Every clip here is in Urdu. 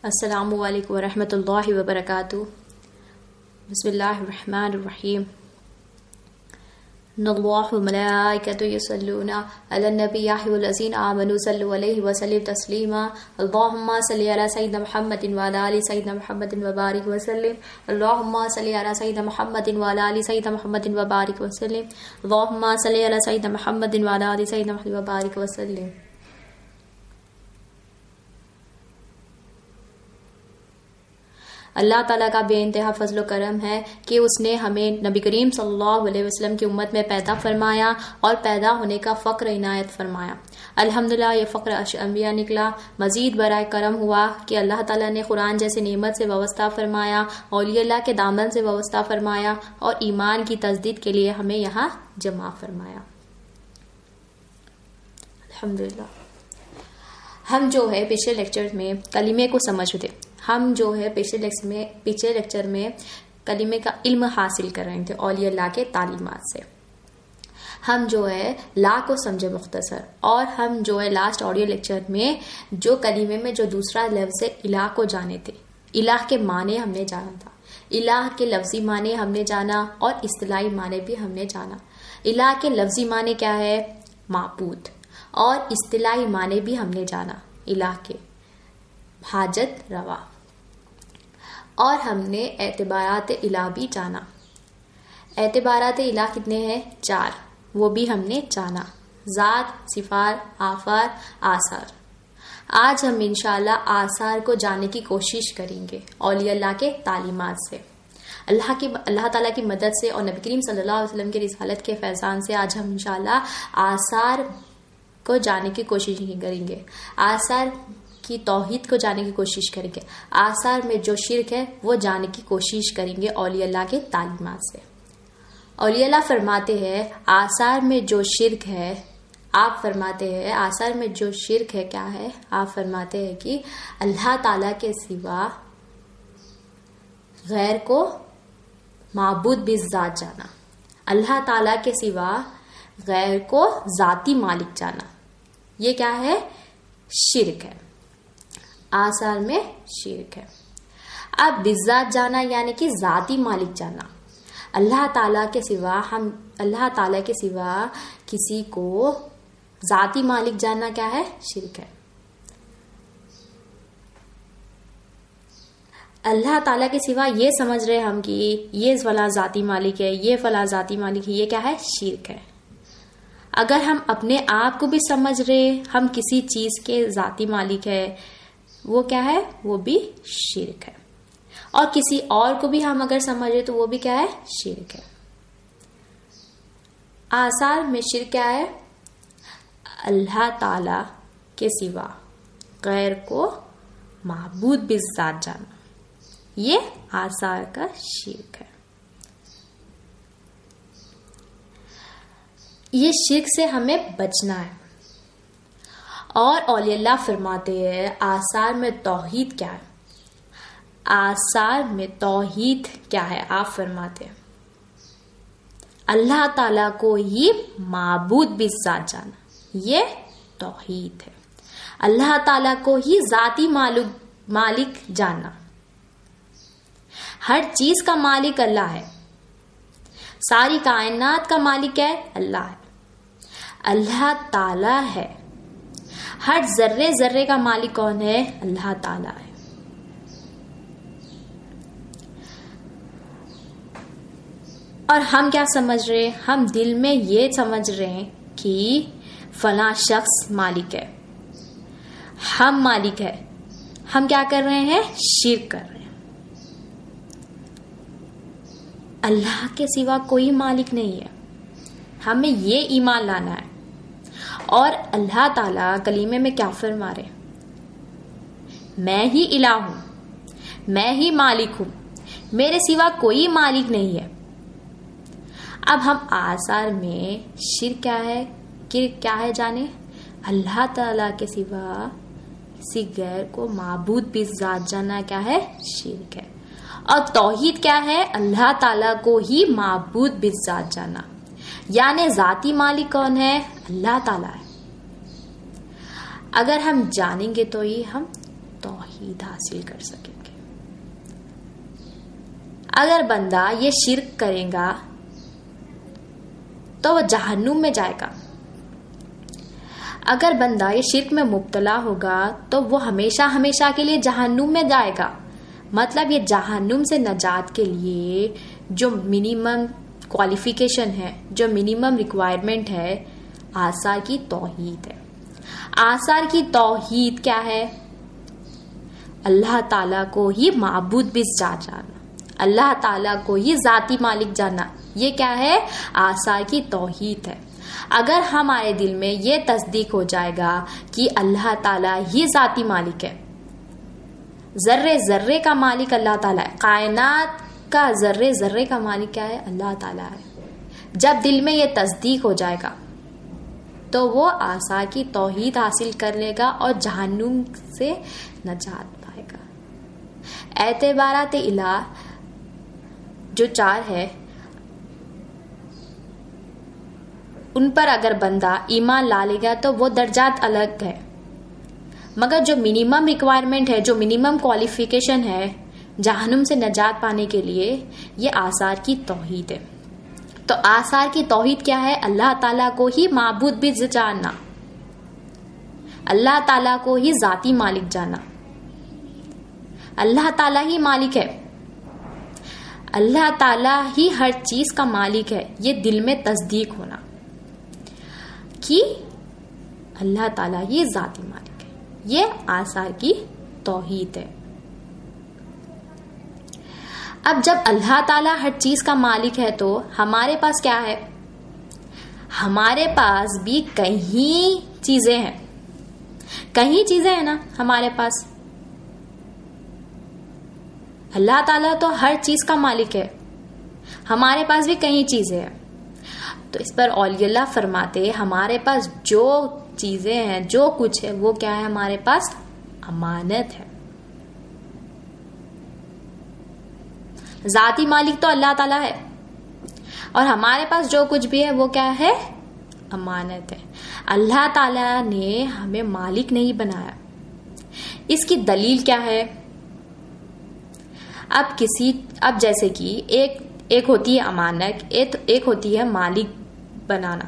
السلام علیکم ورحمۃ اللہ وبرکاتہ. بسم اللہ الرحمن الرحیم. ان اللہ وملائکتہ یصلون علی النبی یا ایھا الذین آمنوا صلوا علیہ وسلم تسلیما. اللہم صلی علی سیدنا محمد وعلی آل سیدنا محمد وبارک وسلم. اللہم صلی علی سیدنا محمد وعلی آل سیدنا محمد وبارک وسلم. اللہم صلی علی سیدنا محمد وعلی آل سیدنا محمد وبارک وسلم. اللہ تعالیٰ کا بے انتہا فضل و کرم ہے کہ اس نے ہمیں نبی کریم صلی اللہ علیہ وسلم کی امت میں پیدا فرمایا اور پیدا ہونے کا فخر عنایت فرمایا. الحمدللہ یہ فخر انبیاء نکلا. مزید برائے کرم ہوا کہ اللہ تعالیٰ نے قرآن جیسے نعمت سے وابستہ فرمایا، اولیاء اللہ کے دامن سے وابستہ فرمایا اور ایمان کی تجدید کے لیے ہمیں یہاں جمع فرمایا. الحمدللہ. ہم جو ہے پچھلے لیکچر میں کلمے کو سمجھ تھے. ہم جو ہے پچھلے لیکچر میں کلمے کا علم حاصل کر رہے تھے اولیاء اللہ کے تعلیمات سے. ہم جو ہے لا کو سمجھے مختصر، اور ہم جو ہے لاسٹ آڈیو لیکچر میں جو کلمے میں جو دوسرا لفظ ہے الہ کو جانے تھے. الہ کے معنی ہم نے جانا تھا. الہ کے لفظی معنی ہم نے جانا اور اصطلاحی معنی بھی ہم نے جانا. الہ کے لفظی معنی کیا ہے؟ معبود. اور اصطلاحی معنی بھی ہم نے جانا الہ کے حاجت روا. اور ہم نے اعتبارات الہ بھی جانا. اعتبارات الہ کتنے ہیں؟ 4. وہ بھی ہم نے جانا: ذات، صفات، آفات، آثار. آج ہم انشاءاللہ آثار کو جاننے کی کوشش کریں گے اولیاء اللہ کے تعلیمات سے. اللہ تعالیٰ کی مدد سے اور نبی کریم صلی اللہ علیہ وسلم کی رسالت کے فیضان سے آج ہم انشاءاللہ آثار کو جاننے کی کوشش کریں گے. آثار کی توحید کو جاننے کی کوشش کریں گے. آثار میں جو شرک ہے وہ جاننے کی کوشش کریں گے اولیاء اللہ کے تعلیمات سے. اولیاء اللہ فرماتے ہیں آثار میں جو شرک ہے، آپ فرماتے ہیں آثار میں جو شرک ہے کیا ہے؟ آپ فرماتے ہیں کہ اللہ تعالیٰ کے سوا غیر کو معبود بھی ذات جانا. اللہ تعالیٰ کے سوا غیر کو ذاتی مالک جانا. یہ کیا ہے؟ شرک ہے. آثار میں شرک ہے. اب بذات جانا یعنی کہ ذاتی مالک جانا. اللہ تعالیٰ کے سوا کسی کو ذاتی مالک جاننا کیا ہے؟ شرک ہے. اللہ تعالیٰ کے سوا یہ سمجھ رہے ہم کہ یہ فلاں ذاتی مالک ہے، یہ فلاں ذاتی مالک ہے، یہ کیا ہے؟ شرک ہے. اگر ہم اپنے آپ کو بھی سمجھ رہے ہم کسی چیز کے ذاتی مالک ہے، وہ کیا ہے؟ وہ بھی شرک ہے. اور کسی اور کو بھی ہم اگر سمجھ رہے تو وہ بھی کیا ہے؟ شرک ہے. آثار میں شرک کیا ہے؟ اللہ تعالی کے سوا غیر کو معبود بذات جانا. یہ آثار کا شرک ہے. یہ شرک سے ہمیں بچنا ہے. اور اولیاء اللہ فرماتے ہیں آثار میں توحید کیا ہے؟ آثار میں توحید کیا ہے؟ آپ فرماتے ہیں اللہ تعالیٰ کو ہی معبود بذات جانا. یہ توحید ہے. اللہ تعالیٰ کو ہی ذاتی مالک جاننا. ہر چیز کا مالک اللہ ہے. ساری کائنات کا مالک ہے اللہ ہے. اللہ تعالیٰ ہے. ہر ذرے ذرے کا مالک کون ہے؟ اللہ تعالیٰ ہے. اور ہم کیا سمجھ رہے؟ ہم دل میں یہ سمجھ رہے ہیں کہ فلاں شخص مالک ہے، ہم مالک ہے. ہم کیا کر رہے ہیں؟ شرک کر رہے ہیں. اللہ کے سوا کوئی مالک نہیں ہے. ہمیں یہ ایمان لانا ہے. اور اللہ تعالیٰ کلیمے میں کیا فرما رہے؟ میں ہی الہ ہوں، میں ہی مالک ہوں، میرے سوا کوئی مالک نہیں ہے. اب ہم آثار میں شرک کیا ہے جانے؟ اللہ تعالیٰ کے سوا کسی غیر کو معبود بذات جاننا کیا ہے؟ شرک ہے. اور توحید کیا ہے؟ اللہ تعالیٰ کو ہی معبود بذات جاننا. یعنی ذاتی مالک کون ہے؟ اللہ تعالیٰ ہے. اگر ہم جانیں گے تو ہی ہم توحید توحید حاصل کر سکیں گے. اگر بندہ یہ شرک کرے گا تو وہ جہنم میں جائے گا. اگر بندہ یہ شرک میں مبتلا ہوگا تو وہ ہمیشہ ہمیشہ کے لیے جہنم میں جائے گا. مطلب یہ جہنم سے نجات کے لیے جو منیمم کوالیفیکیشن ہے, جو منیمم ریکوائرمنٹ ہے, آثار کی توحید ہے. آثار کی توحید کیا ہے؟ اللہ تعالیٰ کو ہی معبود بھی جاننا, اللہ تعالیٰ کو ہی ذاتی مالک جاننا. یہ کیا ہے؟ آثار کی توحید ہے. اگر ہمارے دل میں یہ تصدیق ہو جائے گا کہ اللہ تعالیٰ ہی ذاتی مالک ہے, ذرے ذرے کا مالک اللہ تعالیٰ ہے, کائنات کا ذرے ذرے کا مالک کیا ہے؟ اللہ تعالیٰ ہے. جب دل میں یہ تصدیق ہو جائے گا تو وہ آثار کی توحید حاصل کر لے گا اور جہنم سے نجات پائے گا. اعتبارات الہ جو 4 ہے ان پر اگر بندہ ایمان لا لے گا تو وہ درجات الگ ہے, مگر جو منیمم ریکوائرمنٹ ہے, جو منیمم کوالیفیکیشن ہے جہنم سے نجات پانے کے لیے, یہ آثار کی توحید ہے. تو آثار کی توحید کیا ہے؟ اللہ تعالیٰ کو ہی معبود بھی جاننا, اللہ تعالیٰ کو ہی ذاتی مالک جاننا. اللہ تعالیٰ ہی مالک ہے, اللہ تعالیٰ ہی ہر چیز کا مالک ہے. یہ دل میں تصدیق ہونا کہ اللہ تعالیٰ ہی ذاتی مالک ہے, یہ آثار کی توحید ہے. اب جب اللہ تعالیٰ ہر چیز کا مالک ہے تو ہمارے پاس کیا ہے؟ ہمارے پاس بھی کہیں چیزیں ہیں, کہیں چیزیں ہیں نا ہمارے پاس. اللہ تعالیٰ تو ہر چیز کا مالک ہے, ہمارے پاس بھی کہیں چیزیں ہیں. تو اس پر اولیاء اللہ فرماتے ہمارے پاس جو چیزیں ہیں, جو کچھ ہے, وہ کیا ہے؟ ہمارے پاس امانت ہے. ذاتی مالک تو اللہ تعالیٰ ہے اور ہمارے پاس جو کچھ بھی ہے وہ کیا ہے؟ امانت ہے. اللہ تعالیٰ نے ہمیں مالک نہیں بنایا. اس کی دلیل کیا ہے؟ اب جیسے کہ ایک ہوتی ہے امانت, ایک ہوتی ہے مالک بنانا.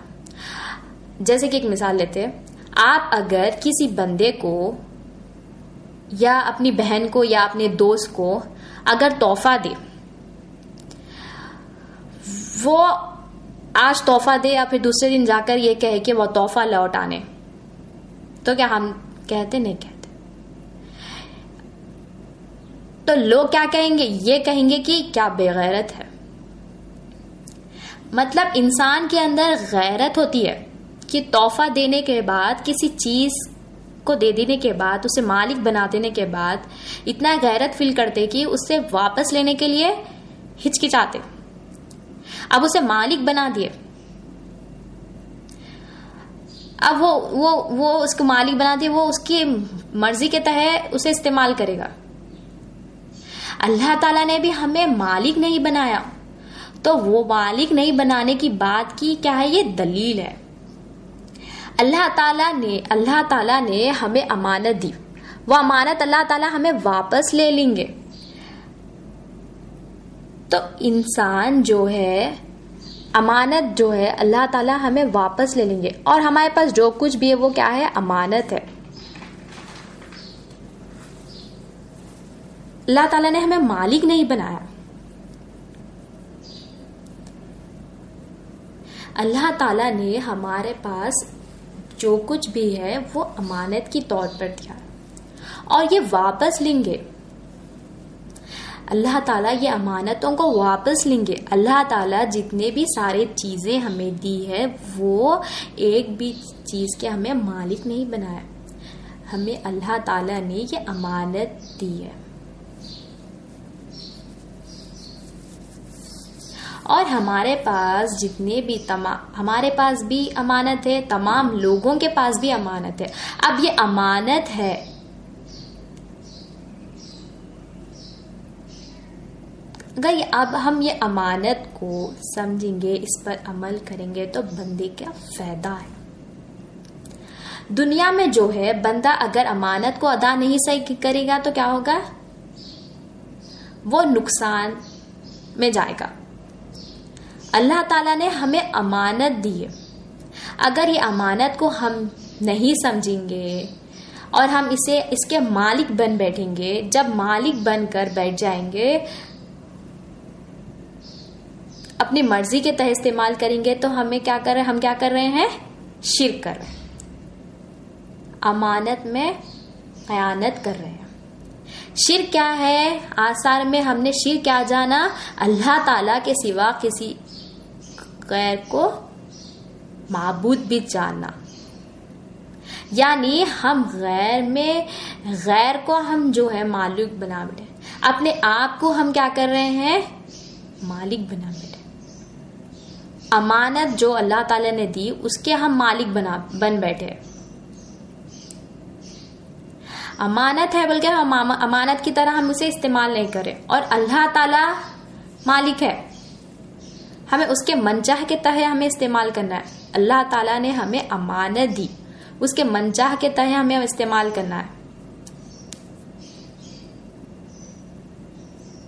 جیسے کہ ایک مثال لیتے ہیں, آپ اگر کسی بندے کو یا اپنی بہن کو یا اپنے دوست کو اگر تحفہ دے, وہ آج تحفہ دے یا پھر دوسرے دن جا کر یہ کہے کہ وہ تحفہ لوٹ آنے, تو کیا ہم کہتے؟ نہیں کہتے. تو لوگ کیا کہیں گے؟ یہ کہیں گے کہ کیا بے غیرت ہے. مطلب انسان کے اندر غیرت ہوتی ہے کہ تحفہ دینے کے بعد, کسی چیز کو دے دینے کے بعد, اسے مالک بنا دینے کے بعد اتنا غیرت فیل کرتے کہ اسے واپس لینے کے لیے ہچکچاتے. اب اسے مالک بنا دیے, اب وہ اس کو مالک بنا دیے, وہ اس کی مرضی کے تحت اسے استعمال کرے گا. اللہ تعالیٰ نے بھی ہمیں مالک نہیں بنایا, تو وہ مالک نہیں بنانے کی بات کی کیا ہے؟ یہ دلیل ہے. اللہ تعالیٰ نے ہمیں امانت دی, وہ امانت اللہ تعالیٰ ہمیں واپس لے لیں گے. تو انسان جو ہے, امانت جو ہے اللہ تعالیٰ ہمیں واپس لے لیں گے, اور ہمارے پاس جو کچھ بھی ہے وہ کیا ہے؟ امانت ہے. اللہ تعالیٰ نے ہمیں مالک نہیں بنایا. اللہ تعالیٰ نے ہمارے پاس جو کچھ بھی ہے وہ امانت کی طور پر دیا اور یہ واپس لیں گے. اللہ تعالیٰ یہ امانتوں کو واپس لیں گے. اللہ تعالیٰ جتنے بھی سارے چیزیں ہمیں دی ہے وہ ایک بھی چیز کے ہمیں مالک نہیں بنایا, ہمیں اللہ تعالیٰ نے یہ امانت دی ہے. اور ہمارے پاس جتنے بھی ہمارے پاس بھی امانت ہے, تمام لوگوں کے پاس بھی امانت ہے. اب یہ امانت ہے, اگر اب ہم یہ امانت کو سمجھیں گے, اس پر عمل کریں گے تو بندے کا فائدہ ہے. دنیا میں جو ہے بندہ اگر امانت کو ادا نہیں صحیح کرے گا تو کیا ہوگا؟ وہ نقصان میں جائے گا. اللہ تعالیٰ نے ہمیں امانت دی ہے. اگر یہ امانت کو ہم نہیں سمجھیں گے اور ہم اس کے مالک بن بیٹھیں گے، جب مالک بن کر بیٹھ جائیں گے، اپنی مرضی کے تحت استعمال کریں گے، تو ہم کیا کر رہے ہیں؟ شرک کر رہے ہیں، امانت میں خیانت کر رہے ہیں. شرک کیا ہے؟ آثار میں ہم نے شرک کیا جانا؟ اللہ تعالیٰ کے سوا کسی غیر کو معبود بھی جاننا. یعنی ہم غیر کو ہم جو ہے مالک بنا بیٹھے، اپنے آپ کو ہم کیا کر رہے ہیں؟ مالک بنا بیٹھے. امانت جو اللہ تعالیٰ نے دی اس کے ہم مالک بن بیٹھے. امانت ہے بلکہ ہم امانت کی طرح ہم اسے استعمال نہیں کریں، اور اللہ تعالیٰ مالک ہے، ہمیں اس کے منچاہ کے تحت ہمیں استعمال کرنا ہے. اللہ تعالیٰ نے ہمیں امانت دی، اس کے منچاہ کے تحت ہمیں استعمال کرنا ہے.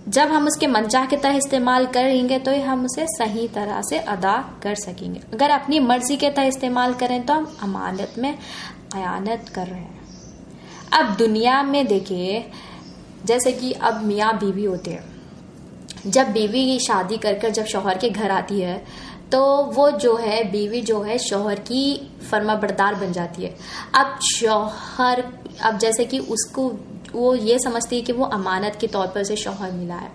جب ہم اس کے منچاہ کے تحت استعمال کریں گے تو ہم اسے صحیح طرح سے ادا کر سکیں گے. اگر اپنی مرضی کے تحت استعمال کریں تو ہم امانت میں خیانت کر رہے ہیں. اب دنیا میں دیکھیے، جیسے کہ اب میاں بیوی ہوتے ہیں، جب بیوی شادی کر جب شوہر کے گھر آتی ہے تو وہ جو ہے بیوی جو ہے شوہر کی فرما بردار بن جاتی ہے. اب جیسے کہ اس کو وہ یہ سمجھتی ہے کہ وہ امانت کے طور پر اسے شوہر ملا ہے.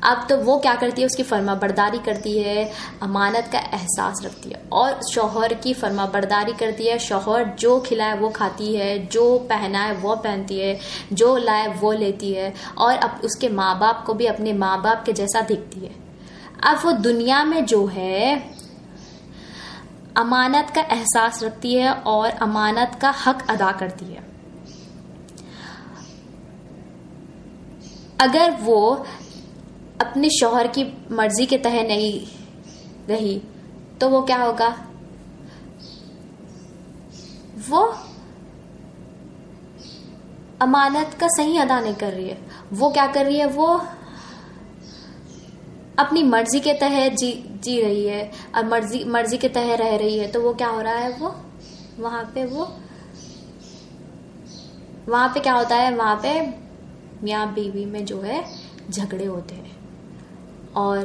اب تو وہ کیا کرتی ہے؟ اس کی فرما برداری کرتی ہے، امانت کا احساس رکھتی ہے اور شوہر کی فرما برداری کرتی ہے. شوہر جو کھلائے وہ کھاتی ہے، جو پہنائے وہ پہنتی ہے، جو لائے وہ لیتی ہے، اور اب اس کے ماں باپ کو بھی اپنے ماں باپ کے جیسا دیکھتی ہے. اب وہ دنیا میں جو ہے امانت کا احساس رکھتی ہے اور امانت کا حق ادا کرتی ہے. اگر وہ اپنے شوہر کی مرضی کے تحت نہیں رہی تو وہ کیا ہوگا؟ وہ امانت کا صحیح ادا نہیں کر رہی ہے. وہ کیا کر رہی ہے؟ وہ اپنی مرضی کے تحت جی رہی ہے اور مرضی کے تحت رہ رہی ہے. تو وہ کیا ہو رہا ہے؟ وہ وہاں پہ کیا ہوتا ہے؟ وہاں پہ میاں بیوی میں جو ہے جھگڑے ہوتے ہیں اور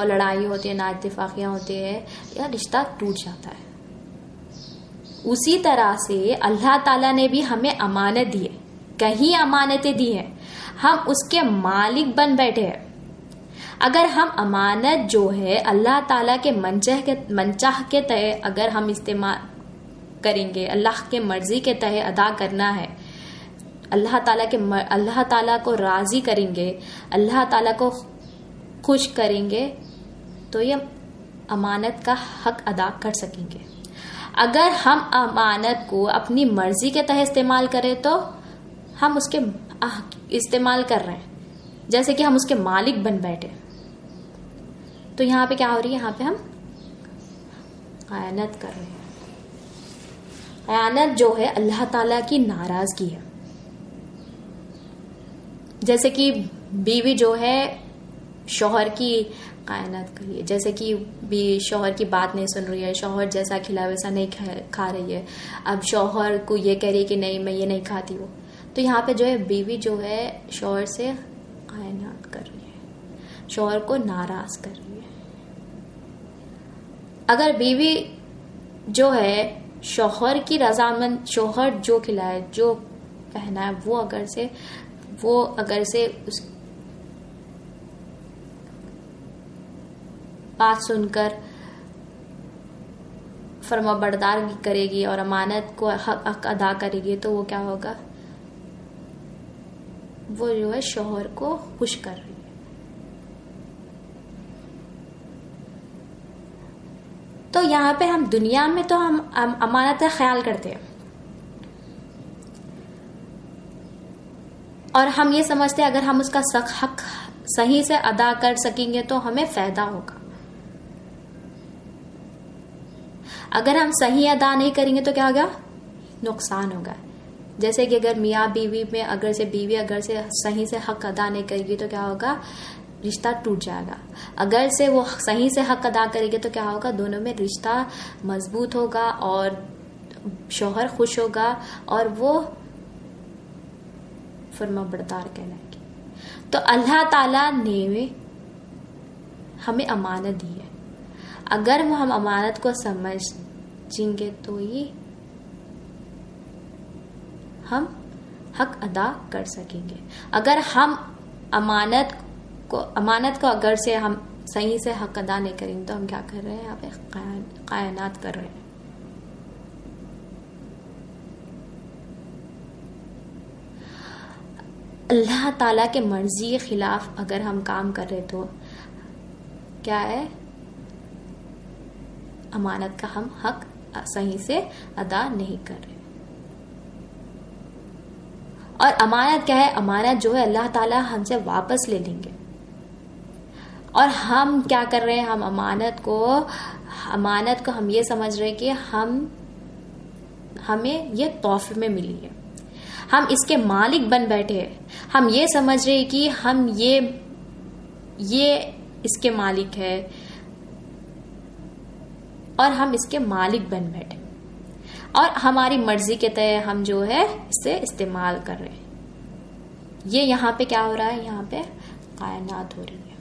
لڑائی ہوتی ہے، نا اتفاقیاں ہوتے ہیں، یا رشتہ ٹوٹ جاتا ہے. اسی طرح سے اللہ تعالیٰ نے بھی ہمیں امانت دی ہے، کہیں امانتیں دی ہیں، ہم اس کے مالک بن بیٹھے ہیں. اگر ہم امانت جو ہے اللہ تعالیٰ کے منچاہ کے تحت اگر ہم استعمال کریں گے، اللہ کے مرضی کے تحت ادا کرنا ہے، اللہ تعالیٰ کو راضی کریں گے، اللہ تعالیٰ کو خوش کریں گے، تو یہ امانت کا حق ادا کر سکیں گے. اگر ہم امانت کو اپنی مرضی کے تحت استعمال کریں تو ہم اس کے استعمال کر رہے ہیں جیسے کہ ہم اس کے مالک بن بیٹھے. تو یہاں پہ کیا ہو رہی ہے؟ یہاں پہ ہم خیانت کر رہے ہیں. خیانت جو ہے اللہ تعالیٰ کی ناراضگی ہے. جیسے کہ بیوی جو ہے شوہر کی خیانت کری ہے، جیسے کہ شوہر کی بات نہیں سن رہی ہے، شوہر جیسا کھلا ویسا نہیں کھا رہی ہے، اب شوہر کو یہ کہہ رہی ہے کہ نہیں میں یہ نہیں کھاتی ہوں. تو یہاں پہ جو ہے بیوی جو ہے شوہر سے خیانت کر رہی ہے، شوہر کو ناراض کر رہی ہے. اگر بیوی جو ہے شوہر کی رضامند، شوہر جو کھلائے جو پہنا ہے وہ اگر سے اس بات سن کر فرما بردار کرے گی اور امانت کو حق ادا کرے گی تو وہ کیا ہوگا؟ وہ جو ہے شوہر کو خوش کر رہی ہے. تو یہاں پہ ہم دنیا میں تو ہم امانت کا خیال کرتے ہیں اور ہم یہ سمجھتے ہیں اگر ہم اس کا حق صحیح سے ادا کر سکیں گے تو ہمیں فائدہ ہوگا. اگر ہم صحیح ادا نہیں کریں گے تو کیا ہوگا؟ نقصان ہوگا. جیسے کہ اگر میاں بیوی میں اگر سے بیوی اگر سے صحیح سے حق ادا نہیں کرے گی تو کیا ہوگا؟ رشتہ ٹوٹ جائے گا. اگر سے وہ صحیح سے حق ادا کرے گی تو کیا ہوگا؟ دونوں میں رشتہ مضبوط ہوگا اور شوہر خوش ہوگا اور وہ فرما بردار کہلائے گی. تو اللہ تعالیٰ نے ہمیں امانت دی ہے. اگر وہ ہم امانت کو سمجھیں گے تو ہی ہم حق ادا کر سکیں گے. اگر ہم امانت کو اگر سے ہم صحیح سے حق ادا نہیں کریں گے تو ہم کیا کر رہے ہیں؟ یہاں پہ خیانت کر رہے ہیں. اللہ تعالیٰ کے مرضی کے خلاف اگر ہم کام کر رہے تو کیا ہے؟ امانت کا ہم حق صحیح سے ادا نہیں کر رہے. اور امانت کیا ہے؟ امانت جو ہے اللہ تعالیٰ ہم سے واپس لے لیں گے. اور ہم کیا کر رہے ہیں؟ ہم امانت کو ہم یہ سمجھ رہے ہیں کہ ہمیں یہ تحفے میں ملی ہے، ہم اس کے مالک بن بیٹھے ہیں. ہم یہ سمجھ رہے ہیں کہ ہم یہ اس کے مالک ہے اور ہم اس کے مالک بن بیٹھے اور ہماری مرضی کے تحت ہم جو ہے اسے استعمال کر رہے ہیں. یہ یہاں پہ کیا ہو رہا ہے؟ یہاں پہ کائنات ہو رہی ہے.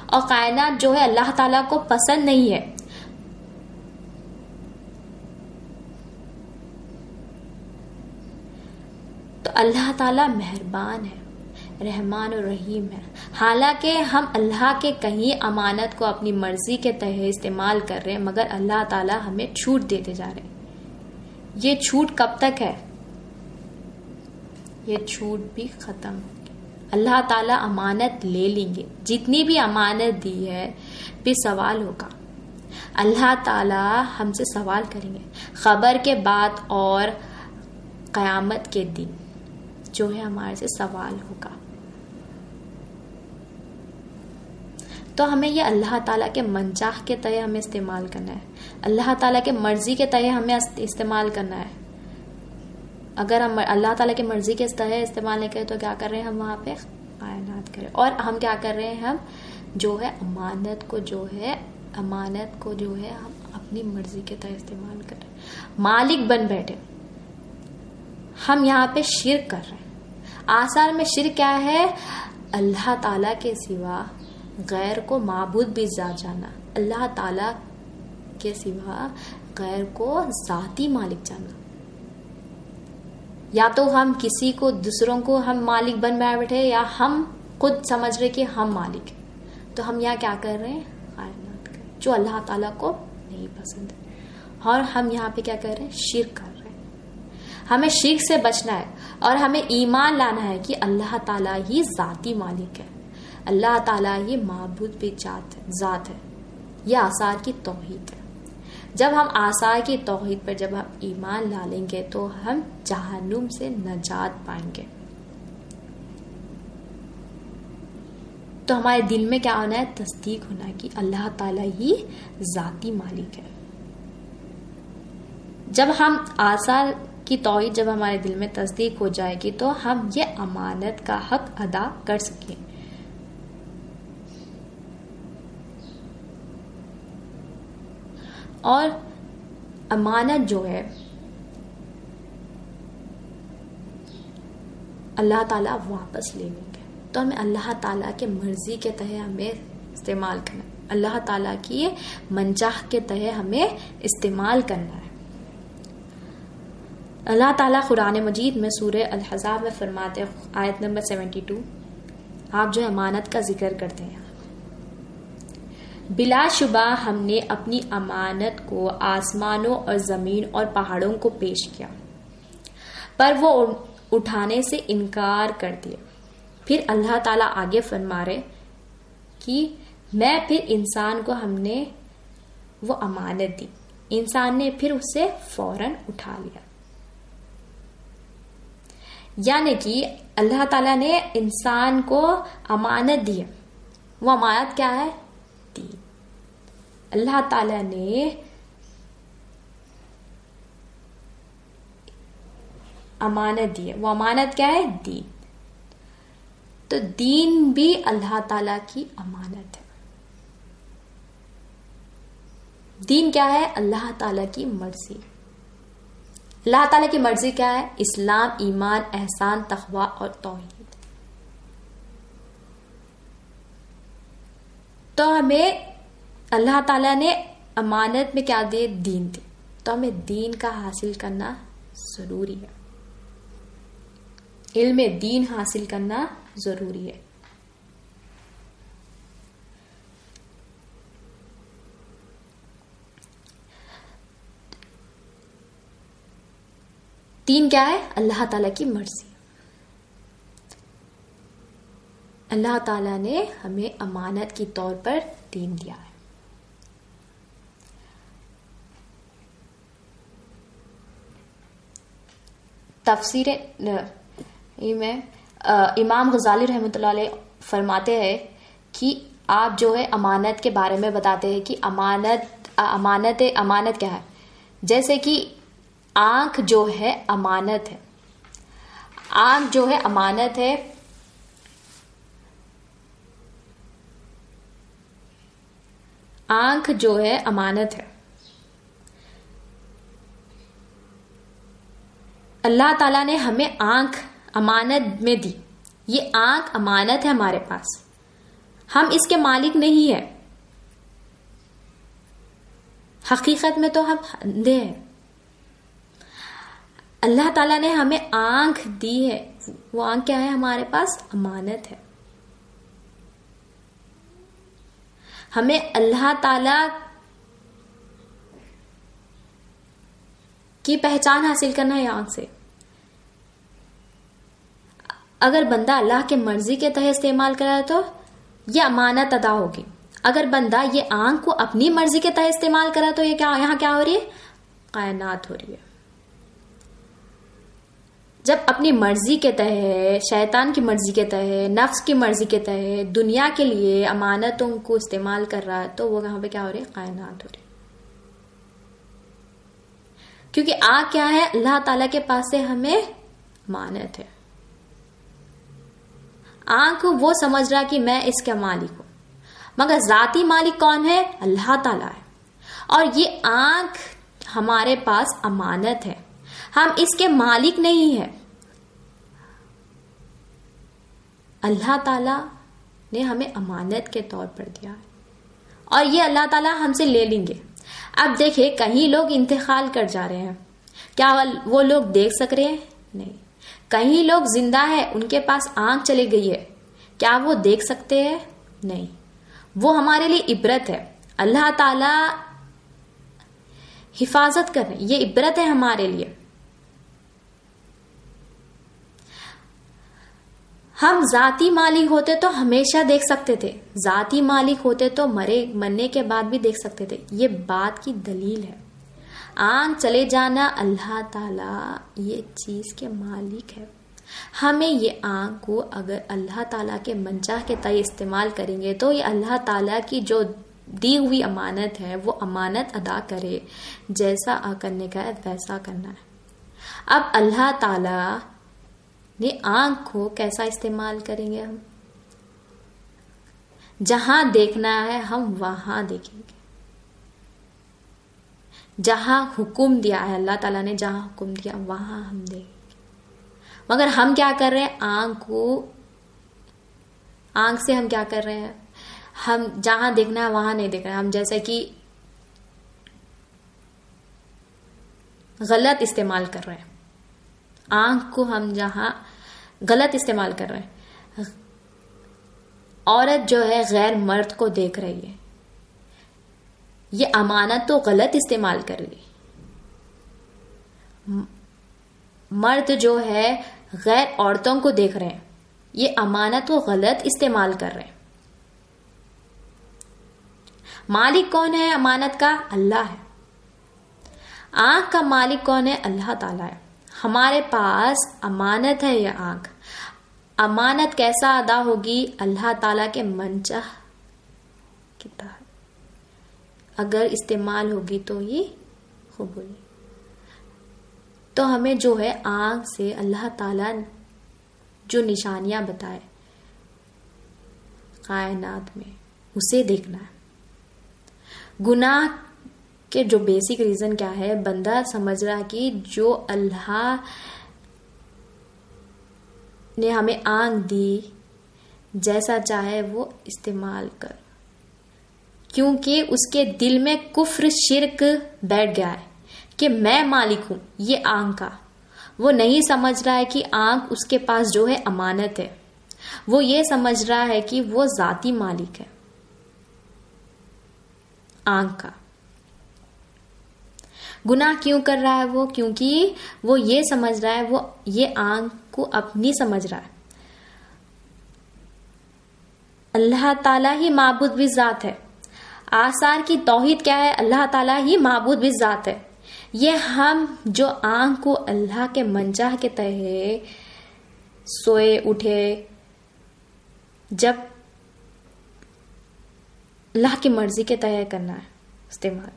اور کائنات جو ہے اللہ تعالیٰ کو پسند نہیں ہے. تو اللہ تعالیٰ مہربان ہے، رحمان و رحیم ہے. حالانکہ ہم اللہ کے کہیں امانت کو اپنی مرضی کے تحت استعمال کر رہے ہیں مگر اللہ تعالیٰ ہمیں چھوٹ دیتے جا رہے ہیں. یہ چھوٹ کب تک ہے؟ یہ چھوٹ بھی ختم ہوگی. اللہ تعالیٰ امانت لے لیں گے. جتنی بھی امانت دی ہے پھر سوال ہوگا. اللہ تعالیٰ ہم سے سوال کریں گے خبر کے بعد اور قیامت کے دن جو ہے ہمارے سے سوال ہوگا. تو ہمیں یہ اللہ تعالیٰ کے منچاہ کے تحت ہمیں استعمال کرنا ہے، اللہ تعالیٰ کے مرضی کے تحت ہمیں استعمال کرنا ہے. اگر ہم اللہ تعالیٰ کی مرضی کے تحت استعمال نہیں کریں تو کیا کر رہے ہیں؟ ہم وہاں پہ خیانت کریں. اور ہم کیا کر رہے ہیں؟ ہم جو ہے امانت کو جو ہے ہم اپنی مرضی کے تحت استعمال کر رہے ہیں، مالک بن بیٹھے. ہم یہاں پہ شرک کر رہے ہیں. آثار میں شرک کیا ہے؟ اللہ تعالیٰ کے سوا غیر کو معبود بھی ذات جانا، اللہ تعالیٰ کے سوا غیر کو ذاتی مالک جانا. یا تو ہم کسی کو دوسروں کو ہم مالک بن بیٹھے یا ہم خود سمجھ رہے کہ ہم مالک. تو ہم یہاں کیا کر رہے ہیں؟ خیانت کر رہے ہیں جو اللہ تعالیٰ کو نہیں پسند ہے. اور ہم یہاں پہ کیا کر رہے ہیں؟ شرک کر رہے ہیں. ہمیں شرک سے بچنا ہے اور ہمیں ایمان لانا ہے کہ اللہ تعالیٰ ہی ذاتی مالک ہے، اللہ تعالیٰ ہی معبود بھی ذات ہے. یہ آثار کی توحید ہے. جب ہم آثار کی توحید پر جب ہم ایمان لا لیں گے تو ہم جہنم سے نجات پائیں گے. تو ہمارے دل میں کیا ہونا ہے؟ تصدیق ہونا ہے کہ اللہ تعالیٰ ہی ذاتی مالک ہے. جب ہم آثار کی توحید جب ہمارے دل میں تصدیق ہو جائے گی تو ہم یہ امانت کا حق ادا کر سکیں. اور امانت جو ہے اللہ تعالیٰ واپس لے لیں گے. تو ہمیں اللہ تعالیٰ کے مرضی کے تحت ہمیں استعمال کرنا ہے، اللہ تعالیٰ کی منچاہ کے تحت ہمیں استعمال کرنا ہے. اللہ تعالیٰ قرآن مجید میں سورہ الحزاب میں فرماتے ہیں، آیت نمبر 72، آپ جو امانت کا ذکر کرتے ہیں، بلا شبہ ہم نے اپنی امانت کو آسمانوں اور زمین اور پہاڑوں کو پیش کیا پر وہ اٹھانے سے انکار کر دیا. پھر اللہ تعالیٰ آگے فرما رہے کہ میں پھر انسان کو ہم نے وہ امانت دی، انسان نے پھر اسے فوراً اٹھا لیا. یعنی کہ اللہ تعالیٰ نے انسان کو امانت دی. وہ امانت کیا ہے؟ دین. اللہ تعالیٰ نے امانت دی ہے. وہ امانت کیا ہے؟ دین. تو دین بھی اللہ تعالی کی امانت ہے. دین کیا ہے؟ اللہ تعالی کی مرضی. اللہ تعالی کی مرضی کیا ہے؟ اسلام، ایمان، احسان، تقوی اور توحید. تو ہمیں اللہ تعالیٰ نے امانت میں کیا دے؟ دین دے. تو ہمیں دین کا حاصل کرنا ضروری ہے. علم دین حاصل کرنا ضروری ہے. دین کیا ہے؟ اللہ تعالیٰ کی مرضی. اللہ تعالیٰ نے ہمیں امانت کے طور پر دین دیا ہے. تفسیر میں امام غزالی رحمۃ اللہ علیہ فرماتے ہیں کہ آپ جو ہے امانت کے بارے میں بتاتے ہیں کہ امانت کیا ہے. جیسے کہ آنکھ جو ہے امانت ہے. آنکھ جو ہے امانت ہے. آنکھ جو ہے امانت ہے. اللہ تعالیٰ نے ہمیں آنکھ امانت میں دی. یہ آنکھ امانت ہے ہمارے پاس. ہم اس کے مالک نہیں ہیں. حقیقت میں تو ہم اندھے ہیں. اللہ تعالیٰ نے ہمیں آنکھ دی ہے. وہ آنکھ کیا ہے؟ ہمارے پاس امانت ہے. ہمیں اللہ تعالی کی پہچان حاصل کرنا ہے آنکھ سے. اگر بندہ اللہ کے مرضی کے تحت استعمال کرا تو یہ امانت ادا ہوگی. اگر بندہ یہ آنکھ کو اپنی مرضی کے تحت استعمال کرا تو یہ کیا یہاں کیا ہو رہی ہے؟ قائنات ہو رہی ہے. جب اپنی مرضی کے تحت، شیطان کی مرضی کے تحت، نفس کی مرضی کے تحت دنیا کے لیے امانتوں کو استعمال کر رہا ہے تو وہ یہاں پہ کیا ہو رہی ہے؟ قائنات ہو رہی ہے. کیونکہ آنکھ کیا ہے؟ اللہ تعالیٰ کے پاس سے ہمیں امانت ہے. آنکھ وہ سمجھ رہا کہ میں اس کا مالک ہوں، مگر ذاتی مالک کون ہے؟ اللہ تعالیٰ ہے. اور یہ آنکھ ہمارے پاس امانت ہے. ہم اس کے مالک نہیں ہیں. اللہ تعالیٰ نے ہمیں امانت کے طور پر دیا ہے اور یہ اللہ تعالیٰ ہم سے لے لیں گے. اب دیکھیں کہیں لوگ انتقال کر جا رہے ہیں، کیا وہ لوگ دیکھ سک رہے ہیں؟ نہیں. کہیں لوگ زندہ ہیں، ان کے پاس آنکھ چلی گئی ہے، کیا وہ دیکھ سکتے ہیں؟ نہیں. وہ ہمارے لیے عبرت ہے. اللہ تعالیٰ حفاظت کر رہے ہیں. یہ عبرت ہے ہمارے لیے. ہم ذاتی مالک ہوتے تو ہمیشہ دیکھ سکتے تھے. ذاتی مالک ہوتے تو مرنے کے بعد بھی دیکھ سکتے تھے. یہ بات کی دلیل ہے. آنکھ چلے جانا اللہ تعالیٰ یہ چیز کے مالک ہے. ہمیں یہ آنکھ کو اگر اللہ تعالیٰ کے منشاء کے تئیں استعمال کریں گے تو یہ اللہ تعالیٰ کی جو دی ہوئی امانت ہے وہ امانت ادا کرے. جیسا کرنے کا ہے ویسا کرنا ہے. اب اللہ تعالیٰ نے آنکھ کو کیسا استعمال کریں گے؟ ہم جہاں دیکھنا ہے ہم وہاں دیکھیں گے. جہاں حکم دیا ہے اللہ تعالیٰ نے، جہاں حکم دیا وہاں ہم دیکھیں گے. مگر ہم کیا کر رہے ہیں؟ آنکھ سے ہم کیا کر رہے ہیں؟ ہم جہاں دیکھنا ہے وہاں نہیں دیکھ رہے. ہم جیسے کہ غلط استعمال کر رہے ہیں. آنکھ کو ہم جہاں غلط استعمال کر رہے ہیں. عورت جو ہے غیر مرد کو دیکھ رہی ہے، یہ امانت تو غلط استعمال کر لی. مرد جو ہے غیر عورتوں کو دیکھ رہے ہیں، یہ امانت کو غلط استعمال کر رہے ہیں. مالک کون ہے امانت کا؟ اللہ ہے. آنکھ کا مالک کون ہے؟ اللہ تعالیٰ ہے. ہمارے پاس امانت ہے یہ آنکھ. امانت کیسا ادا ہوگی؟ اللہ تعالیٰ کے منشاء کے تحت اگر استعمال ہوگی تو یہ قبول. تو تو ہمیں جو ہے آنکھ سے اللہ تعالیٰ جو نشانیاں بتائے کائنات میں اسے دیکھنا ہے. گناہ کے جو بیسک ریزن کیا ہے؟ بندہ سمجھ رہا کہ جو اللہ نے ہمیں آنکھ دی جیسا چاہے وہ استعمال کر، کیونکہ اس کے دل میں کفر شرک بیٹھ گیا ہے کہ میں مالک ہوں یہ آنکھ کا. وہ نہیں سمجھ رہا ہے کہ آنکھ اس کے پاس جو ہے امانت ہے، وہ یہ سمجھ رہا ہے کہ وہ ذاتی مالک ہے آنکھ کا. گناہ کیوں کر رہا ہے وہ؟ کیونکہ وہ یہ سمجھ رہا ہے، وہ یہ آنکھ کو اپنی سمجھ رہا ہے. اللہ تعالیٰ ہی معبود بھی ذات ہے. آثار کی توحید کیا ہے؟ اللہ تعالیٰ ہی معبود بھی ذات ہے. یہ ہم جو آنکھ کو اللہ کے منچاہ کے تحت سوئے اٹھے جب اللہ کی مرضی کے تحت کرنا ہے استعمال،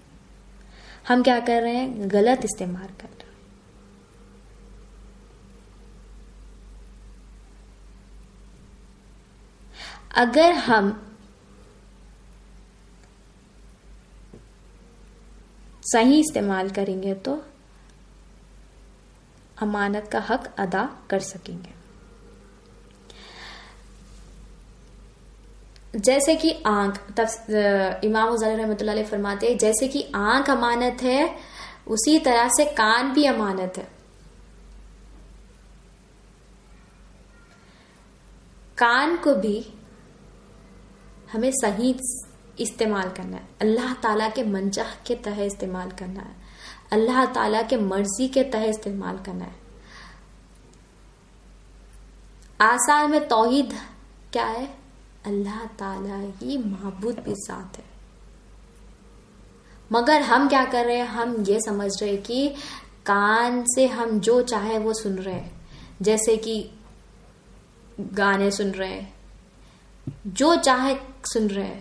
ہم کیا کر رہے ہیں؟ غلط استعمال کر رہے ہیں. اگر ہم صحیح استعمال کریں گے تو امانت کا حق ادا کر سکیں گے. جیسے کہ آنکھ، امام غزالی رحمۃ اللہ علیہ فرماتے ہیں جیسے کہ آنکھ امانت ہے اسی طرح سے کان بھی امانت ہے. کان کو بھی ہمیں صحیح استعمال کرنا ہے، اللہ تعالیٰ کے منچاہ کے تحت استعمال کرنا ہے، اللہ تعالیٰ کے مرضی کے تحت استعمال کرنا ہے. آثار میں توحید کیا ہے؟ اللہ تعالیٰ ہی معبود بھی ذات ہے. مگر ہم کیا کر رہے ہیں؟ ہم یہ سمجھ رہے کہ کان سے ہم جو چاہے وہ سن رہے ہیں، جیسے کہ گانے سن رہے ہیں، جو چاہے سن رہے ہیں.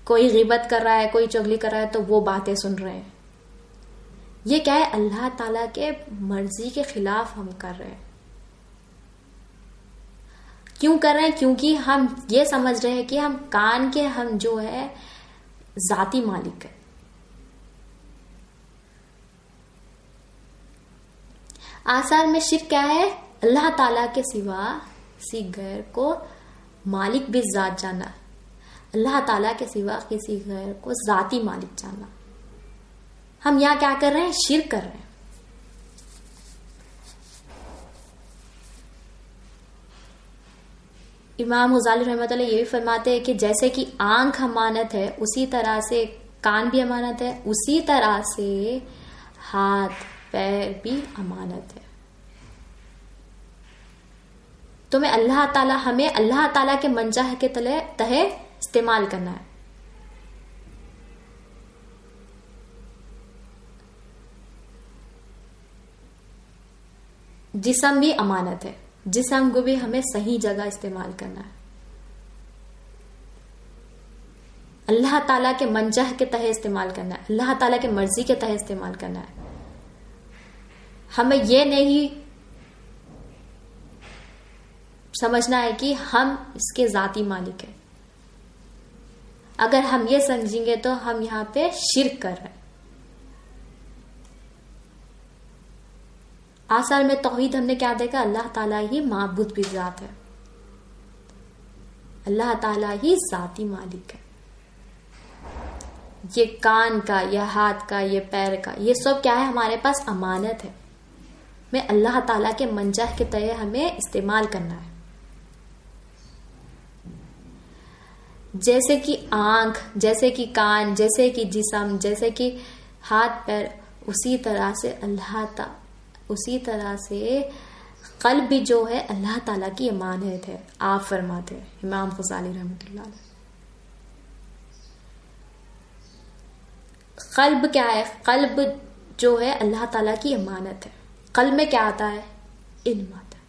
کوئی غیبت کر رہا ہے، کوئی چغلی کر رہا ہے تو وہ باتیں سن رہے ہیں. یہ کیا ہے؟ اللہ تعالیٰ کے مرضی کے خلاف ہم کر رہے ہیں. کیوں کر رہے ہیں؟ کیونکہ ہم یہ سمجھ رہے ہیں کہ ہم کان کے ہم جو ہے ذاتی مالک ہے. آثار میں شرک کیا ہے؟ اللہ تعالیٰ کے سوا کسی غیر کو مالک بھی ذات جانا، اللہ تعالیٰ کے سوا کسی غیر کو ذاتی مالک جانا. ہم یہاں کیا کر رہے ہیں؟ شرک کر رہے ہیں. امام غزالی رحمۃ اللہ یہ بھی فرماتے ہیں کہ جیسے کہ آنکھ امانت ہے اسی طرح سے کان بھی امانت ہے، اسی طرح سے ہاتھ پیر بھی امانت ہے. تو ہمیں اللہ تعالیٰ کے منچاہ کے تحت استعمال کرنا ہے. جسم بھی امانت ہے، جسم کو بھی ہمیں صحیح جگہ استعمال کرنا ہے، اللہ تعالیٰ کے منچاہ کے تحت استعمال کرنا ہے، اللہ تعالیٰ کے مرضی کے تحت استعمال کرنا ہے. ہمیں یہ نہیں سمجھنا ہے کہ ہم اس کے ذاتی مالک ہیں. اگر ہم یہ سمجھیں گے تو ہم یہاں پہ شرک کر رہے ہیں. آثار میں توحید ہم نے کیا دیکھا؟ اللہ تعالیٰ ہی معبود بھی ذات ہے، اللہ تعالیٰ ہی ذاتی مالک ہے. یہ کان کا، یہ ہاتھ کا، یہ پیر کا، یہ سب کیا ہے؟ ہمارے پاس امانت ہے. میں اللہ تعالیٰ کے منچاہ کے تحت ہمیں استعمال کرنا ہے. جیسے کہ آنکھ، جیسے کہ کان، جیسے کہ جسم، جیسے کہ ہاتھ پیر، اسی طرح سے قلب بھی جو ہے اللہ تعالیٰ کی امانت ہے. آپ فرماتے ہیں امام غزالی رحمۃ اللہ علیہ. قلب کیا ہے؟ قلب جو ہے اللہ تعالیٰ کی امانت ہے. قلب میں کیا آتا ہے؟ علم آتا ہے.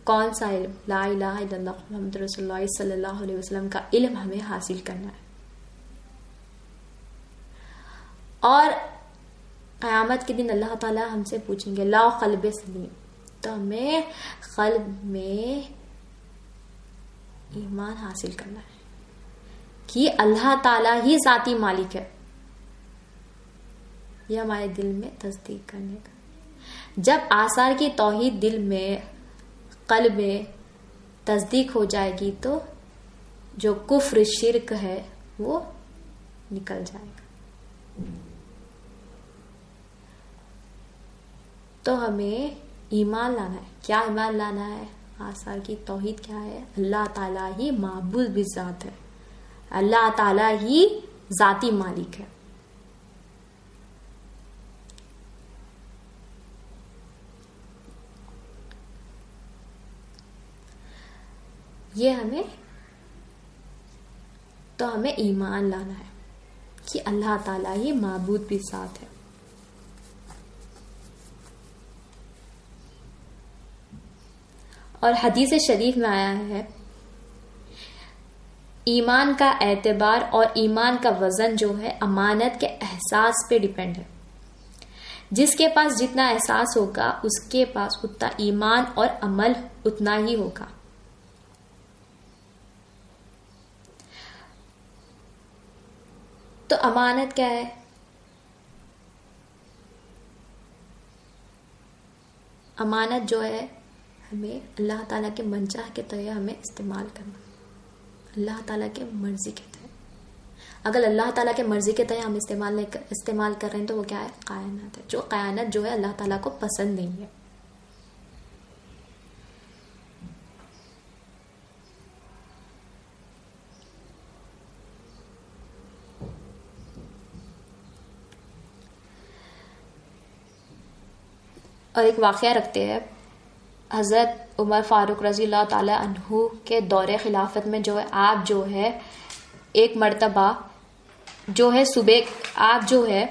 کون سا علم؟ لا الہ الا اللہ محمد رسول اللہ صلی اللہ علیہ وسلم کا علم ہمیں حاصل کرنا ہے. اور قیامت کے دن اللہ تعالیٰ ہم سے پوچھیں گے لا قلب سلیم، تو ہمیں قلب میں ایمان حاصل کرنا ہے کہ اللہ تعالیٰ ہی ذاتی مالک ہے، یہ ہمارے دل میں تصدیق کرنے کا۔ جب آثار کی توحید دل میں قلب میں تصدیق ہو جائے گی تو جو کفر شرک ہے وہ نکل جائے گا۔ تو ہمیں ایمان لانا ہے۔ کیا ایمان لانا ہے؟ آثار کی توحید کیا ہے؟ اللہ تعالیٰ ہی معبود بذات ہے، اللہ تعالیٰ ہی ذاتی مالک ہے۔ یہ ہمیں ایمان لانا ہے کہ اللہ تعالیٰ ہی معبود بذات ہے۔ اور حدیث شریف میں آیا ہے ایمان کا اعتبار اور ایمان کا وزن جو ہے امانت کے احساس پہ ڈیپینڈ ہے۔ جس کے پاس جتنا احساس ہوگا اس کے پاس اتنا ایمان اور عمل اتنا ہی ہوگا۔ تو امانت کیا ہے؟ امانت جو ہے ہمیں اللہ تعالیٰ کے منشاء کے تحت ہمیں استعمال کرنا، اللہ تعالیٰ کے مرضی کے تحت۔ اگر اللہ تعالیٰ کے مرضی کے تحت ہم استعمال کر رہے ہیں تو وہ کیا ہے؟ خیانت ہے، جو خیانت جو ہے اللہ تعالیٰ کو پسند نہیں ہے۔ اور ایک واقعہ رکھتے ہیں، حضرت عمر فاروق رضی اللہ تعالی عنہ کے دور خلافت میں جو ہے آپ جو ہے ایک مرتبہ جو ہے صبح آپ جو ہے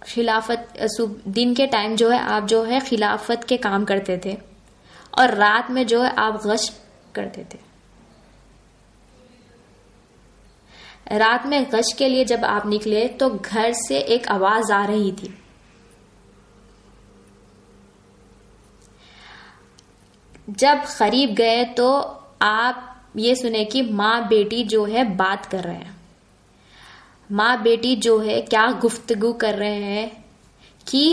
خلافت دن کے ٹائم جو ہے آپ جو ہے خلافت کے کام کرتے تھے اور رات میں جو ہے آپ غشت کرتے تھے۔ رات میں غشت کے لیے جب آپ نکلے تو گھر سے ایک آواز آ رہی تھی۔ جب قریب گئے تو آپ یہ سنے کہ ماں بیٹی جو ہے بات کر رہے ہیں، ماں بیٹی جو ہے کیا گفتگو کر رہے ہیں کہ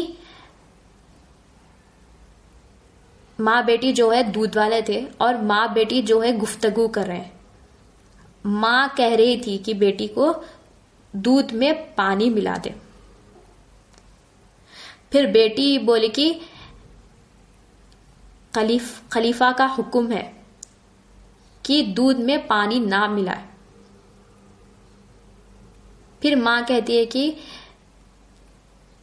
ماں بیٹی جو ہے دودھ والے تھے اور ماں بیٹی جو ہے گفتگو کر رہے ہیں۔ ماں کہہ رہی تھی کہ بیٹی کو دودھ میں پانی ملا دے، پھر بیٹی بولی کہ خلیفہ کا حکم ہے کہ دودھ میں پانی نہ ملائے۔ پھر ماں کہتی ہے کہ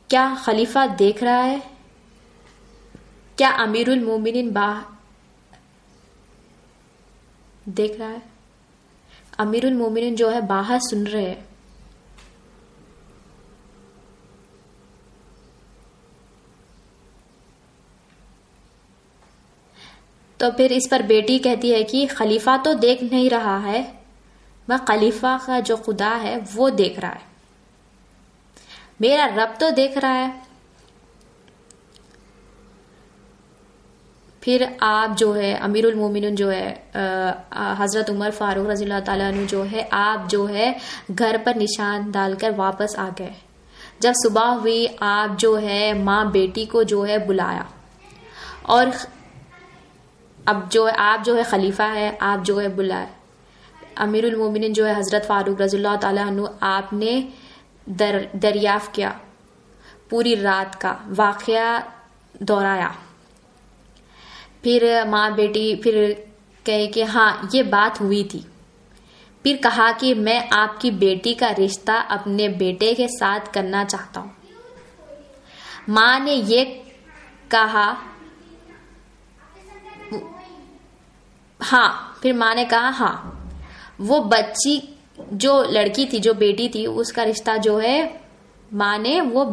کیا خلیفہ دیکھ رہا ہے؟ کیا امیر المومنین دیکھ رہا ہے؟ امیر المومنین جو ہے باہر سن رہے ہیں۔ تو پھر اس پر بیٹی کہتی ہے کہ خلیفہ تو دیکھ نہیں رہا ہے، میں خلیفہ کا جو خدا ہے وہ دیکھ رہا ہے، میرا رب تو دیکھ رہا ہے۔ پھر آپ جو ہے امیر المومنین جو ہے حضرت عمر فاروق رضی اللہ تعالیٰ عنہ جو ہے آپ جو ہے گھر پر نشان ڈال کر واپس آ گئے۔ جب صبح ہوئی آپ جو ہے ماں بیٹی کو جو ہے بلایا اور اب جو ہے آپ جو ہے خلیفہ ہے، آپ جو ہے بلائے امیر المومنین جو ہے حضرت فاروق رضی اللہ تعالیٰ عنہ، آپ نے دریافت کیا، پوری رات کا واقعہ دہرایا۔ پھر ماں بیٹی پھر کہے کہ ہاں یہ بات ہوئی تھی۔ پھر کہا کہ میں آپ کی بیٹی کا رشتہ اپنے بیٹے کے ساتھ کرنا چاہتا ہوں۔ ماں نے یہ کہا ہاں، پھر ماں نے کہا ہاں، وہ بچی جو لڑکی تھی جو بیٹی تھی اس کا رشتہ جو ہے ماں نے وہ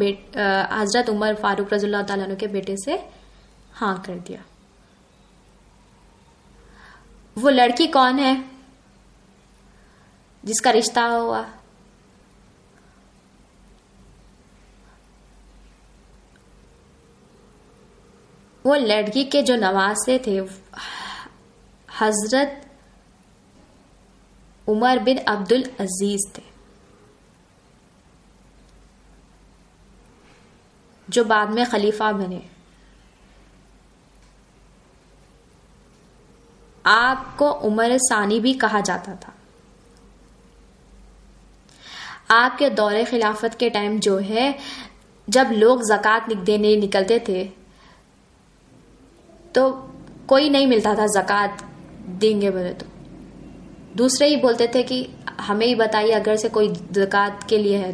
حضرت عمر فاروق رضی اللہ تعالیٰ عنہ کے بیٹے سے ہاں کر دیا۔ وہ لڑکی کون ہے؟ جس کا رشتہ ہوا. وہ لڑکی کے جو نواسے تھے حضرت عمر بن عبد العزیز تھے، جو بعد میں خلیفہ بنے. آپ کو عمر ثانی بھی کہا جاتا تھا. آپ کے دور خلافت کے ٹائم جو ہے جب لوگ زکوٰۃ دینے نکلتے تھے تو کوئی نہیں ملتا تھا زکوٰۃ دیں گے بولے تو دوسرے ہی بولتے تھے کہ ہمیں ہی بتائیے اگر سے کوئی زکوٰۃ کے لیے ہے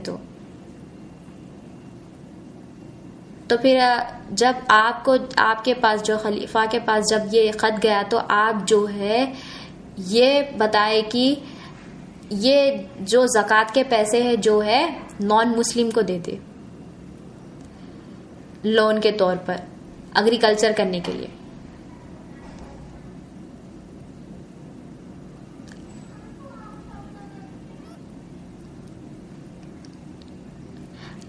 تو پھر جب آپ کے پاس جو خلیفہ کے پاس جب یہ خط گیا تو آپ جو ہے یہ بتائے کہ یہ جو زکوٰۃ کے پیسے ہیں جو ہے نان مسلم کو دیتے لون کے طور پر ایگریکلچر کرنے کے لیے.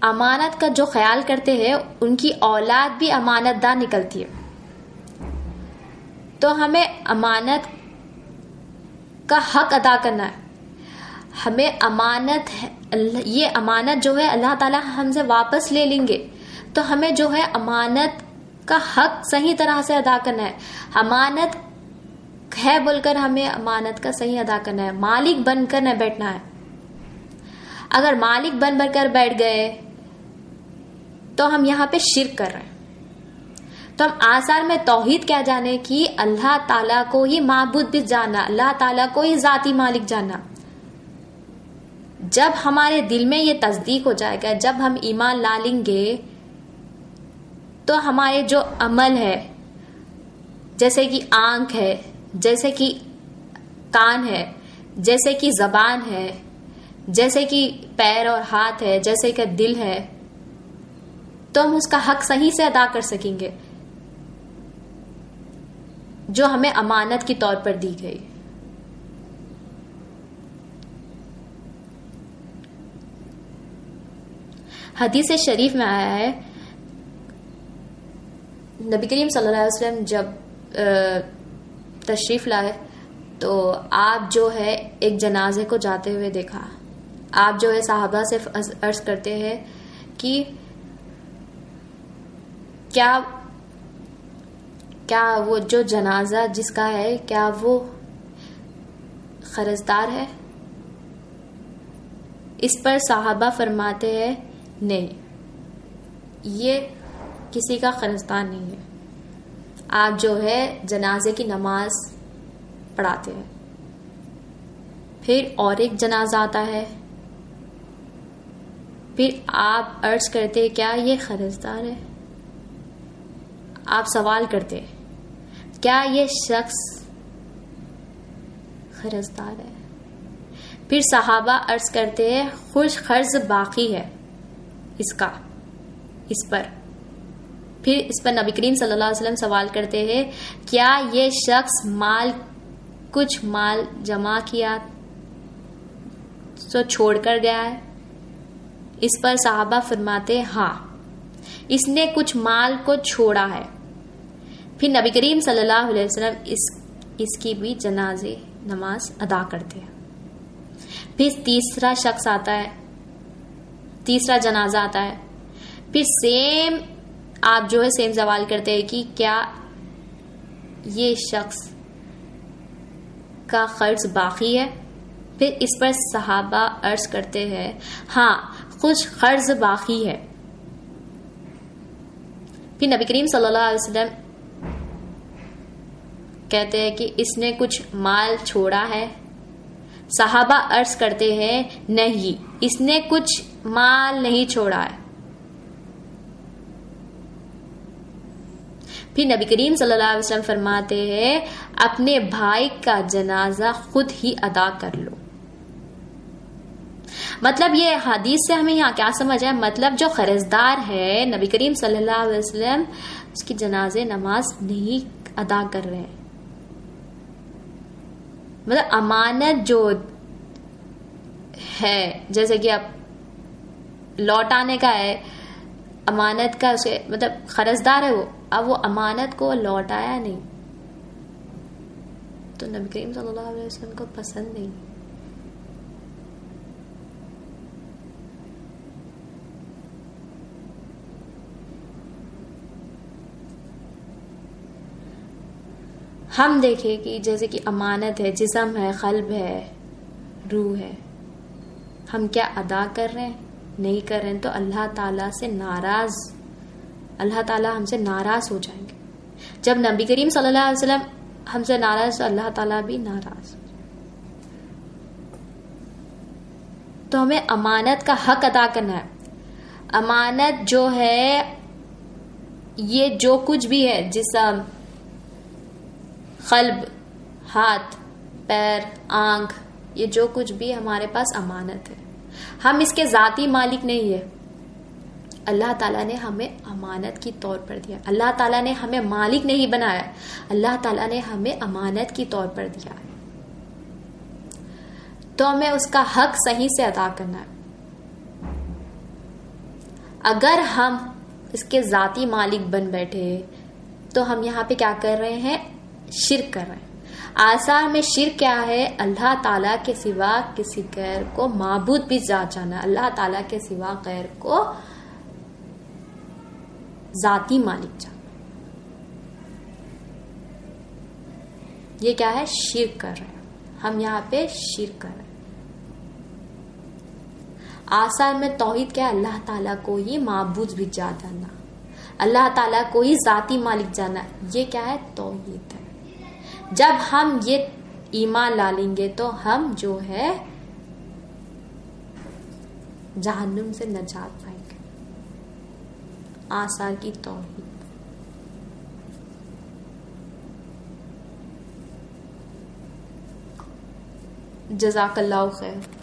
امانت کا جو خیال کرتے ہیں ان کی اولاد بھی امانت دار نکلتی ہے. تو ہمیں امانت کا حق ادا کرنا ہے. ہمیں امانت یہ امانت جو ہے اللہ تعالیٰ ہم سے واپس لے لیں گے تو ہمیں جو ہے امانت کا حق صحیح طرح سے ادا کرنا ہے. امانت ہے بول کر ہمیں امانت کا صحیح ادا کرنا ہے. مالک بن کر نہ بیٹھنا ہے. اگر مالک بن کر بیٹھ گئے تو ہم یہاں پہ شرک کر رہے ہیں. تو ہم آثار میں توحید کیا جانے کہ اللہ تعالیٰ کو ہی معبود بھی جاننا، اللہ تعالیٰ کو ہی ذاتی مالک جاننا. جب ہمارے دل میں یہ تصدیق ہو جائے گا، جب ہم ایمان لا لیں گے تو ہمارے جو عمل ہے جیسے کہ آنکھ ہے، جیسے کہ کان ہے، جیسے کہ زبان ہے، جیسے کہ پیر اور ہاتھ ہے، جیسے کہ دل ہے، تو ہم اس کا حق صحیح سے ادا کر سکیں گے جو ہمیں امانت کے طور پر دی گئی. حدیث شریف میں آیا ہے نبی کریم صلی اللہ علیہ وسلم جب تشریف لائے تو آپ جو ہے ایک جنازے کو جاتے ہوئے دیکھا. آپ جو ہے صحابہ سے عرض کرتے ہیں کہ کیا وہ جو جنازہ جس کا ہے کیا وہ قرضدار ہے؟ اس پر صحابہ فرماتے ہیں نہیں، یہ کسی کا قرضدار نہیں ہے. آپ جو ہے جنازے کی نماز پڑھاتے ہیں. پھر اور ایک جنازہ آتا ہے، پھر آپ عرض کرتے کیا یہ قرضدار ہے؟ آپ سوال کرتے کیا یہ شخص قرضدار ہے؟ پھر صحابہ عرض کرتے ہیں خوش قرض باقی ہے اس پر. پھر اس پر نبی کریم صلی اللہ علیہ وسلم سوال کرتے ہیں کیا یہ شخص کچھ مال جمع کیا تو چھوڑ کر گیا ہے؟ اس پر صحابہ فرماتے ہاں، اس نے کچھ مال کو چھوڑا ہے. پھر نبی کریم صلی اللہ علیہ وسلم اس کی بھی جنازے نماز ادا کرتے ہیں. پھر تیسرا شخص آتا ہے، تیسرا جنازہ آتا ہے. پھر آپ جو ہے سیم سوال کرتے ہیں کہ کیا یہ شخص کا قرض باقی ہے؟ پھر اس پر صحابہ عرض کرتے ہیں ہاں کچھ قرض باقی ہے. پھر نبی کریم صلی اللہ علیہ وسلم کہتے ہیں کہ اس نے کچھ مال چھوڑا ہے. صحابہ عرض کرتے ہیں نہیں، اس نے کچھ مال نہیں چھوڑا ہے. پھر نبی کریم صلی اللہ علیہ وسلم فرماتے ہیں اپنے بھائی کا جنازہ خود ہی ادا کر لو. مطلب یہ حدیث سے ہمیں یہاں کیا سمجھ ہے؟ مطلب جو قرضدار ہے نبی کریم صلی اللہ علیہ وسلم اس کی جنازے نماز نہیں ادا کر رہے ہیں. مطلب امانت جو ہے جیسے کہ اب لوٹانے کا ہے، امانت کا اسے مطلب قرضدار ہے وہ، اب وہ امانت کو لوٹایا نہیں تو نبی کریم صلی اللہ علیہ وسلم کو پسند نہیں. ہم دیکھیں کہ جیسے کہ امانت ہے، جسم ہے، قلب ہے، روح ہے، ہم کیا ادا کر رہے ہیں؟ نہیں کر رہے ہیں تو اللہ تعالیٰ سے ناراض، اللہ تعالیٰ ہم سے ناراض ہو جائیں گے. جب نبی کریم صلی اللہ علیہ وسلم ہم سے ناراض تو اللہ تعالیٰ بھی ناراض. تو ہمیں امانت کا حق ادا کرنا ہے. امانت جو ہے یہ جو کچھ بھی ہے، جسم، قلب، ہاتھ، پیر، آنکھ، یہ جو کچھ بھی ہمارے پاس امانت ہے، ہم اس کے ذاتی مالک نہیں ہے. اللہ تعالیٰ نے ہمیں امانت کی طور پر دیا. اللہ تعالیٰ نے ہمیں مالک نہیں بنایا، اللہ تعالیٰ نے ہمیں امانت کی طور پر دیا ہے. تو ہمیں اس کا حق صحیح سے ادا کرنا ہے. اگر ہم اس کے ذاتی مالک بن بیٹھے تو ہم یہاں پہ کیا کر رہے ہیں؟ شرک کر رہے ہیں. آثار میں شرک کیا ہے؟ اللہ تعالیٰ کے سوا کسی غیر کو معبود بھی جانا، اللہ تعالیٰ کے سوا غیر کو ذاتی مالک جانا. یہ کیا ہے؟ شرک کر رہے ہیں ہم یہاں پہ، شرک کر رہے ہیں. آثار میں توحید کیا ہے؟ اللہ تعالیٰ کو ہی معبود بھی جانا، اللہ تعالیٰ کو ہی ذاتی مالک جانا. یہ کیا ہے؟ توحید ہے. جب ہم یہ ایمان لا لیں گے تو ہم جو ہے جہنم سے نجات پائیں گے. آثار کی توحید. جزاک اللہ خیر.